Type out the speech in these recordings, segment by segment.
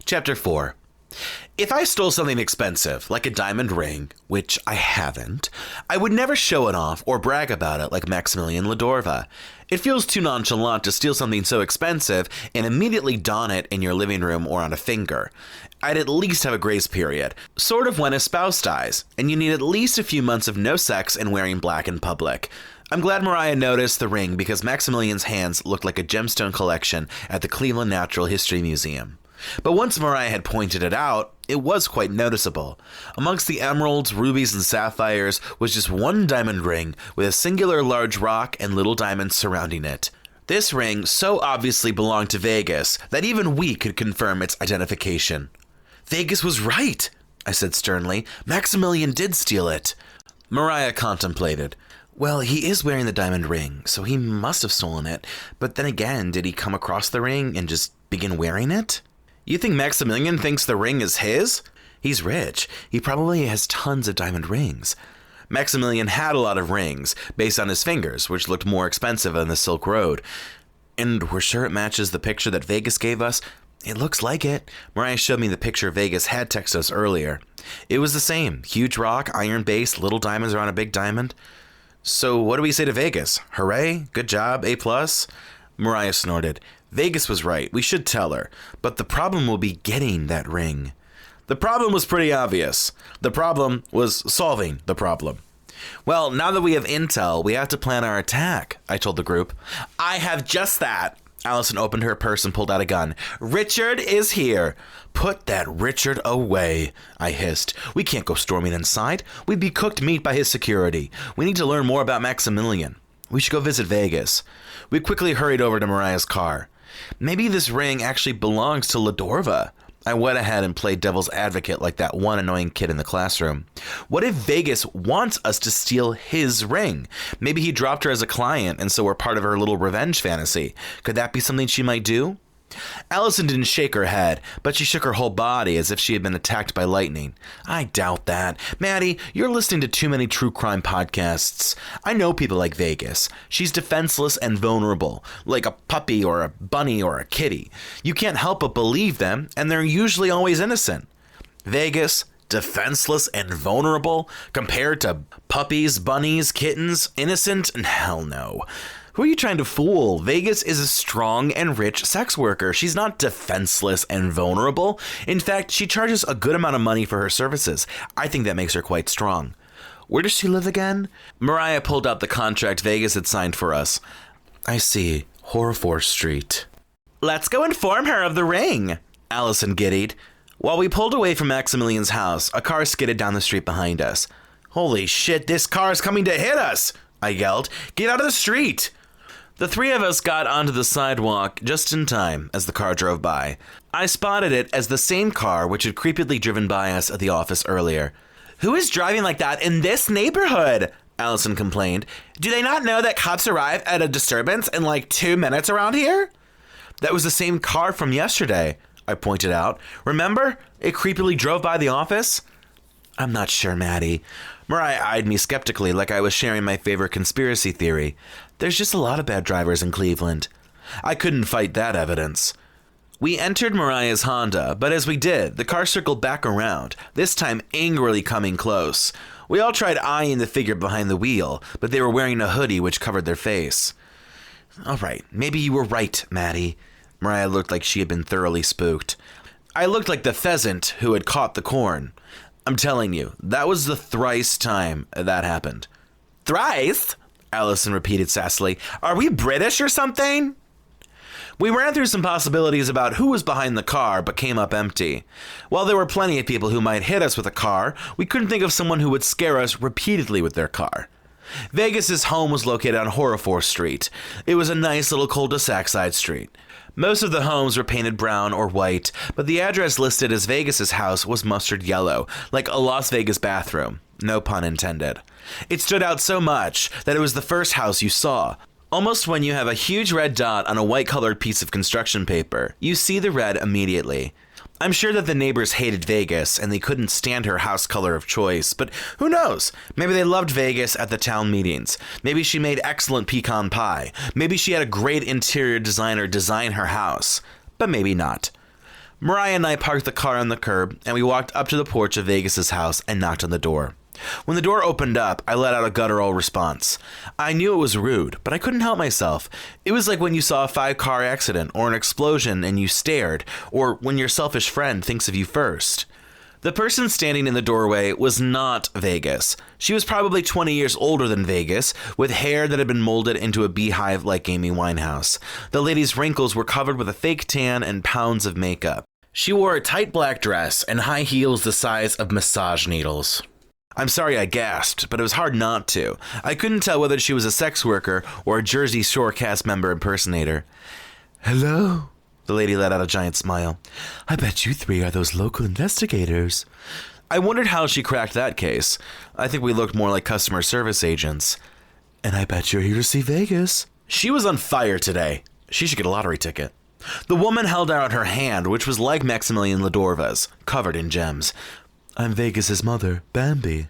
Chapter 4. If I stole something expensive, like a diamond ring, which I haven't, I would never show it off or brag about it like Maxamillion Ladorva. It feels too nonchalant to steal something so expensive and immediately don it in your living room or on a finger. I'd at least have a grace period, sort of when a spouse dies, and you need at least a few months of no sex and wearing black in public. I'm glad Mariah noticed the ring because Maxamillion's hands looked like a gemstone collection at the Cleveland Natural History Museum. But once Mariah had pointed it out, it was quite noticeable. Amongst the emeralds, rubies, and sapphires was just one diamond ring with a singular large rock and little diamonds surrounding it. This ring so obviously belonged to Vegas that even we could confirm its identification. Vegas was right, I said sternly. Maxamillion did steal it. Mariah contemplated. Well, he is wearing the diamond ring, so he must have stolen it. But then again, did he come across the ring and just begin wearing it? You think Maxamillion thinks the ring is his? He's rich. He probably has tons of diamond rings. Maxamillion had a lot of rings, based on his fingers, which looked more expensive than the Silk Road. And we're sure it matches the picture that Vegas gave us? It looks like it. Mariah showed me the picture Vegas had texted us earlier. It was the same. Huge rock, iron base, little diamonds around a big diamond. So what do we say to Vegas? Hooray? Good job? A+? Mariah snorted. Vegas was right. We should tell her. But the problem will be getting that ring. The problem was pretty obvious. The problem was solving the problem. Well, now that we have intel, we have to plan our attack, I told the group. I have just that. Alison opened her purse and pulled out a gun. Richard is here. Put that Richard away, I hissed. We can't go storming inside. We'd be cooked meat by his security. We need to learn more about Maxamillion. We should go visit Vegas. We quickly hurried over to Mariah's car. Maybe this ring actually belongs to Ladorva. I went ahead and played devil's advocate like that one annoying kid in the classroom. What if Vegas wants us to steal his ring? Maybe he dropped her as a client and so we're part of her little revenge fantasy. Could that be something she might do? Alison didn't shake her head, but she shook her whole body as if she had been attacked by lightning. I doubt that. Matty, you're listening to too many true crime podcasts. I know people like Vegas. She's defenseless and vulnerable, like a puppy or a bunny or a kitty. You can't help but believe them, and they're usually always innocent. Vegas, defenseless and vulnerable, compared to puppies, bunnies, kittens, innocent? Hell no. Who are you trying to fool? Vegas is a strong and rich sex worker. She's not defenseless and vulnerable. In fact, she charges a good amount of money for her services. I think that makes her quite strong. Where does she live again? Mariah pulled out the contract Vegas had signed for us. I see. Horrorforce Street. Let's go inform her of the ring, Alison giddied. While we pulled away from Maxamillion's house, a car skidded down the street behind us. Holy shit, this car's coming to hit us, I yelled. Get out of the street. The three of us got onto the sidewalk just in time as the car drove by. I spotted it as the same car which had creepily driven by us at the office earlier. Who is driving like that in this neighborhood? Alison complained. Do they not know that cops arrive at a disturbance in like 2 minutes around here? That was the same car from yesterday, I pointed out. Remember? It creepily drove by the office? I'm not sure, Matty. Mariah eyed me skeptically like I was sharing my favorite conspiracy theory. There's just a lot of bad drivers in Cleveland. I couldn't fight that evidence. We entered Mariah's Honda, but as we did, the car circled back around, this time angrily coming close. We all tried eyeing the figure behind the wheel, but they were wearing a hoodie which covered their face. All right, maybe you were right, Matty. Mariah looked like she had been thoroughly spooked. I looked like the pheasant who had caught the corn. I'm telling you, that was the thrice time that happened. Thrice? Alison repeated sassily. Are we British or something? We ran through some possibilities about who was behind the car, but came up empty. While there were plenty of people who might hit us with a car, we couldn't think of someone who would scare us repeatedly with their car. Vegas's home was located on Horrorforce Street. It was a nice little cul-de-sac side street. Most of the homes were painted brown or white, but the address listed as Vegas's house was mustard yellow, like a Las Vegas bathroom. No pun intended. It stood out so much that it was the first house you saw. Almost when you have a huge red dot on a white-colored piece of construction paper, you see the red immediately. I'm sure that the neighbors hated Vegas and they couldn't stand her house color of choice, but who knows? Maybe they loved Vegas at the town meetings. Maybe she made excellent pecan pie. Maybe she had a great interior designer design her house. But maybe not. Mariah and I parked the car on the curb, and we walked up to the porch of Vegas's house and knocked on the door. When the door opened up, I let out a guttural response. I knew it was rude, but I couldn't help myself. It was like when you saw a 5-car accident or an explosion and you stared, or when your selfish friend thinks of you first. The person standing in the doorway was not Vegas. She was probably 20 years older than Vegas, with hair that had been molded into a beehive like Amy Winehouse. The lady's wrinkles were covered with a fake tan and pounds of makeup. She wore a tight black dress and high heels the size of massage needles. I'm sorry I gasped, but it was hard not to. I couldn't tell whether she was a sex worker or a Jersey Shore cast member impersonator. Hello? The lady let out a giant smile. I bet you 3 are those local investigators. I wondered how she cracked that case. I think we looked more like customer service agents. And I bet you're here to see Vegas. She was on fire today. She should get a lottery ticket. The woman held out her hand, which was like Maxamillion Ladorva's, covered in gems. I'm Vegas's mother, Bambi.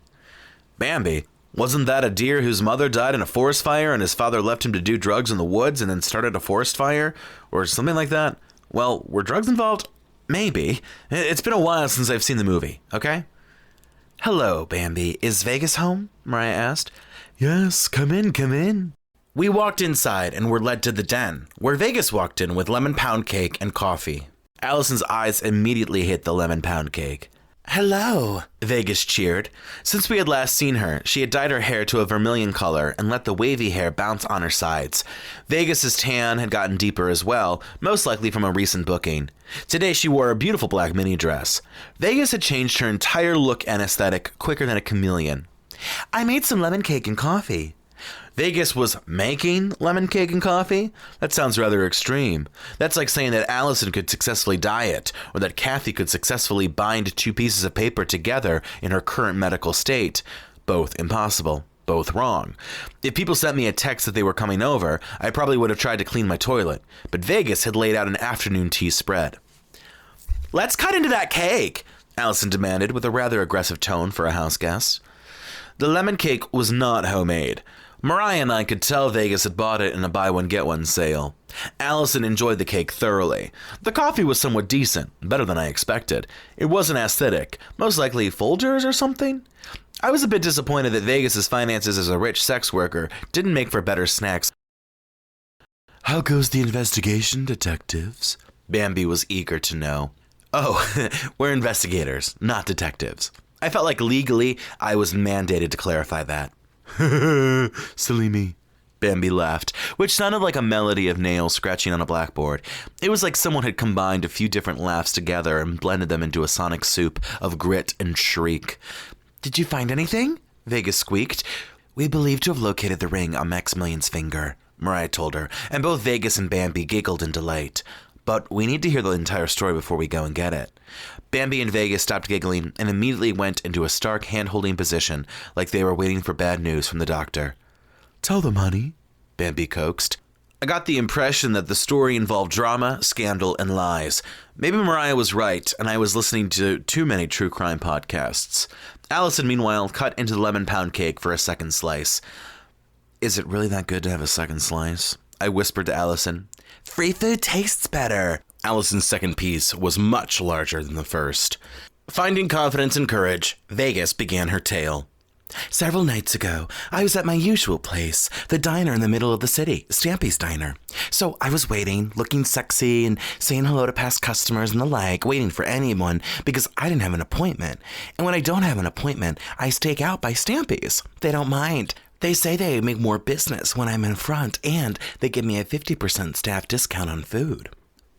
Bambi? Wasn't that a deer whose mother died in a forest fire and his father left him to do drugs in the woods and then started a forest fire? Or something like that? Well, were drugs involved? Maybe. It's been a while since I've seen the movie, okay? Hello, Bambi. Is Vegas home? Mariah asked. Yes, come in, come in. We walked inside and were led to the den, where Vegas walked in with lemon pound cake and coffee. Allison's eyes immediately hit the lemon pound cake. Hello, Vegas cheered. Since we had last seen her, she had dyed her hair to a vermilion color and let the wavy hair bounce on her sides. Vegas's tan had gotten deeper as well, most likely from a recent booking. Today she wore a beautiful black mini dress. Vegas had changed her entire look and aesthetic quicker than a chameleon. I made some lemon cake and coffee. Vegas was making lemon cake and coffee? That sounds rather extreme. That's like saying that Alison could successfully diet, or that Kathy could successfully bind 2 pieces of paper together in her current medical state. Both impossible. Both wrong. If people sent me a text that they were coming over, I probably would have tried to clean my toilet. But Vegas had laid out an afternoon tea spread. Let's cut into that cake, Alison demanded with a rather aggressive tone for a house guest. The lemon cake was not homemade. Mariah and I could tell Vegas had bought it in a buy-one-get-one sale. Alison enjoyed the cake thoroughly. The coffee was somewhat decent, better than I expected. It wasn't aesthetic, most likely Folgers or something. I was a bit disappointed that Vegas's finances as a rich sex worker didn't make for better snacks. How goes the investigation, detectives? Bambi was eager to know. Oh, we're investigators, not detectives. I felt like legally I was mandated to clarify that. Silly me. Bambi laughed, which sounded like a melody of nails scratching on a blackboard. It was like someone had combined a few different laughs together and blended them into a sonic soup of grit and shriek. Did you find anything? Vegas squeaked. We believe to have located the ring on Maxamillion's finger, Mariah told her, and both Vegas and Bambi giggled in delight. But we need to hear the entire story before we go and get it. Bambi and Vegas stopped giggling and immediately went into a stark hand-holding position like they were waiting for bad news from the doctor. Tell them, honey, Bambi coaxed. I got the impression that the story involved drama, scandal, and lies. Maybe Mariah was right, and I was listening to too many true crime podcasts. Alison, meanwhile, cut into the lemon pound cake for a second slice. Is it really that good to have a second slice? I whispered to Alison. Free food tastes better. Alison's second piece was much larger than the first. Finding confidence and courage, Vegas began her tale. Several nights ago, I was at my usual place, the diner in the middle of the city, Stampy's Diner. So I was waiting, looking sexy and saying hello to past customers and the like, waiting for anyone because I didn't have an appointment. And when I don't have an appointment, I stake out by Stampy's. They don't mind. They say they make more business when I'm in front, and they give me a 50% staff discount on food.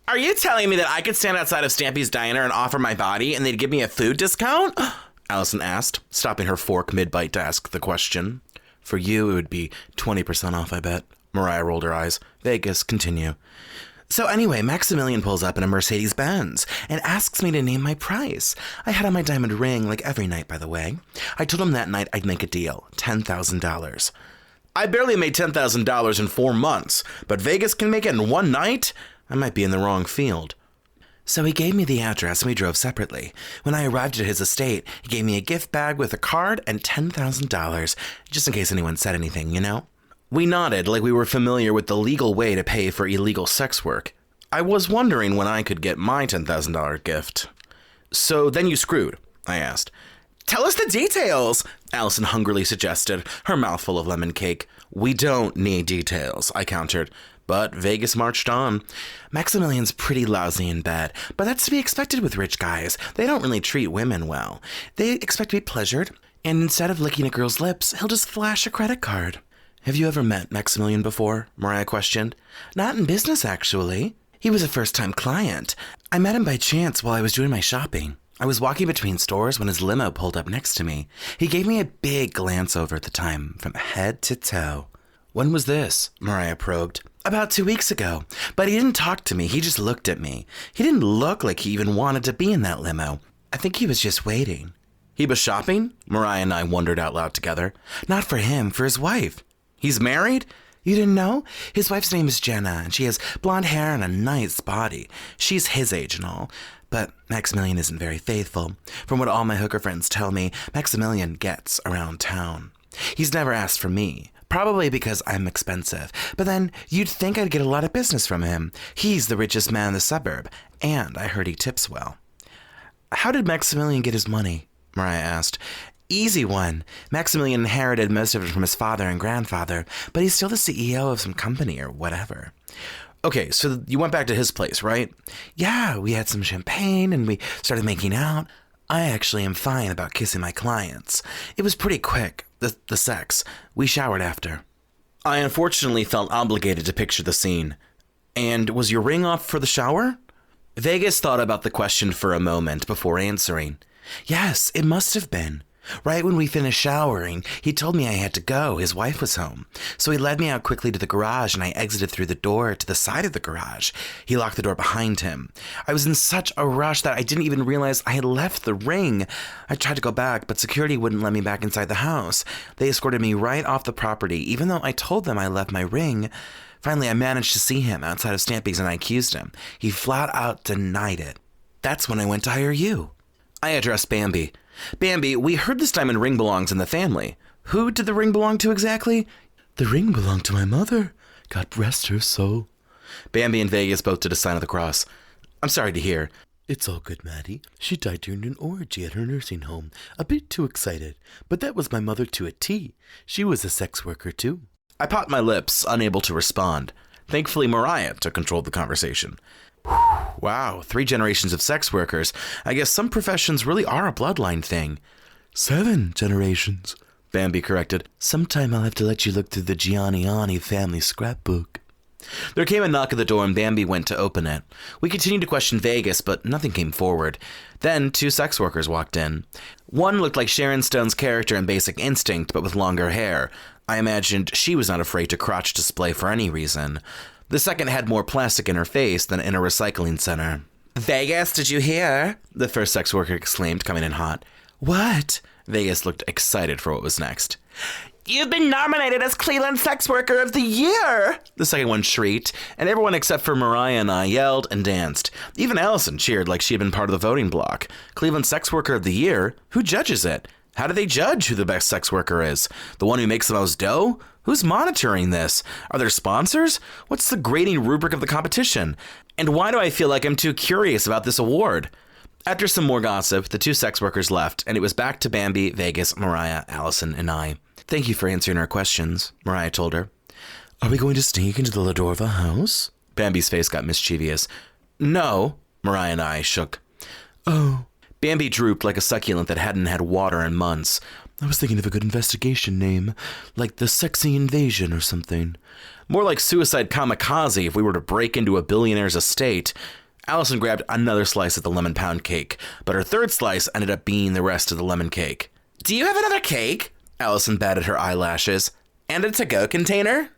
Are you telling me that I could stand outside of Stampy's Diner and offer my body and they'd give me a food discount? Alison asked, stopping her fork mid-bite to ask the question. For you, it would be 20% off, I bet. Mariah rolled her eyes. Vegas, continue. So anyway, Maxamillion pulls up in a Mercedes-Benz and asks me to name my price. I had on my diamond ring like every night, by the way. I told him that night I'd make a deal, $10,000. I barely made $10,000 in 4 months, but Vegas can make it in 1 night? I might be in the wrong field. So he gave me the address and we drove separately. When I arrived at his estate, he gave me a gift bag with a card and $10,000, just in case anyone said anything, you know? We nodded like we were familiar with the legal way to pay for illegal sex work. I was wondering when I could get my $10,000 gift. So then you screwed, I asked. Tell us the details, Alison hungrily suggested, her mouth full of lemon cake. We don't need details, I countered. But Vegas marched on. Maxamillion's pretty lousy in bed, but that's to be expected with rich guys. They don't really treat women well. They expect to be pleasured, and instead of licking a girl's lips, he'll just flash a credit card. Have you ever met Maxamillion before? Mariah questioned. Not in business, actually. He was a first-time client. I met him by chance while I was doing my shopping. I was walking between stores when his limo pulled up next to me. He gave me a big glance over at the time, from head to toe. When was this? Mariah probed. About 2 weeks ago. But he didn't talk to me. He just looked at me. He didn't look like he even wanted to be in that limo. I think he was just waiting. He was shopping? Mariah and I wondered out loud together. Not for him, for his wife. He's married? You didn't know? His wife's name is Jenna, and she has blonde hair and a nice body. She's his age and all. But Maxamillion isn't very faithful. From what all my hooker friends tell me, Maxamillion gets around town. He's never asked for me. Probably because I'm expensive. But then you'd think I'd get a lot of business from him. He's the richest man in the suburb. And I heard he tips well. How did Maxamillion get his money? Mariah asked. Easy one. Maxamillion inherited most of it from his father and grandfather, but he's still the CEO of some company or whatever. Okay, so you went back to his place, right? Yeah, we had some champagne and we started making out. I actually am fine about kissing my clients. It was pretty quick, the sex. We showered after. I unfortunately felt obligated to picture the scene. And was your ring off for the shower? Vegas thought about the question for a moment before answering. Yes, it must have been. Right when we finished showering, he told me I had to go. His wife was home. So he led me out quickly to the garage, and I exited through the door to the side of the garage. He locked the door behind him. I was in such a rush that I didn't even realize I had left the ring. I tried to go back, but security wouldn't let me back inside the house. They escorted me right off the property, even though I told them I left my ring. Finally, I managed to see him outside of Stampy's, and I accused him. He flat out denied it. That's when I went to hire you. I addressed Bambi. Bambi, we heard this diamond ring belongs in the family. Who did the ring belong to exactly? The ring belonged to my mother. God rest her soul. Bambi and Vegas both did a sign of the cross. I'm sorry to hear. It's all good, Matty. She died during an orgy at her nursing home. A bit too excited. But that was my mother to a T. She was a sex worker, too. I popped my lips, unable to respond. Thankfully, Mariah took control of the conversation. Wow, 3 generations of sex workers. I guess some professions really are a bloodline thing. 7 generations, Bambi corrected. Sometime I'll have to let you look through the Gianniani family scrapbook. There came a knock at the door and Bambi went to open it. We continued to question Vegas, but nothing came forward. Then 2 sex workers walked in. One looked like Sharon Stone's character in Basic Instinct, but with longer hair. I imagined she was not afraid to crotch display for any reason. The second had more plastic in her face than in a recycling center. Vegas, did you hear? The first sex worker exclaimed, coming in hot. What? Vegas looked excited for what was next. You've been nominated as Cleveland Sex Worker of the Year! The second one shrieked, and everyone except for Mariah and I yelled and danced. Even Alison cheered like she had been part of the voting block. Cleveland Sex Worker of the Year? Who judges it? How do they judge who the best sex worker is? The one who makes the most dough? Who's monitoring this? Are there sponsors? What's the grading rubric of the competition? And why do I feel like I'm too curious about this award? After some more gossip, the 2 sex workers left, and it was back to Bambi, Vegas, Mariah, Alison, and I. Thank you for answering our questions, Mariah told her. Are we going to sneak into the Ladorva house? Bambi's face got mischievous. No, Mariah and I shook. Oh. Bambi drooped like a succulent that hadn't had water in months. I was thinking of a good investigation name, like the Sexy Invasion or something. More like Suicide Kamikaze if we were to break into a billionaire's estate. Alison grabbed another slice of the lemon pound cake, but her third slice ended up being the rest of the lemon cake. Do you have another cake? Alison batted her eyelashes. And a to-go container?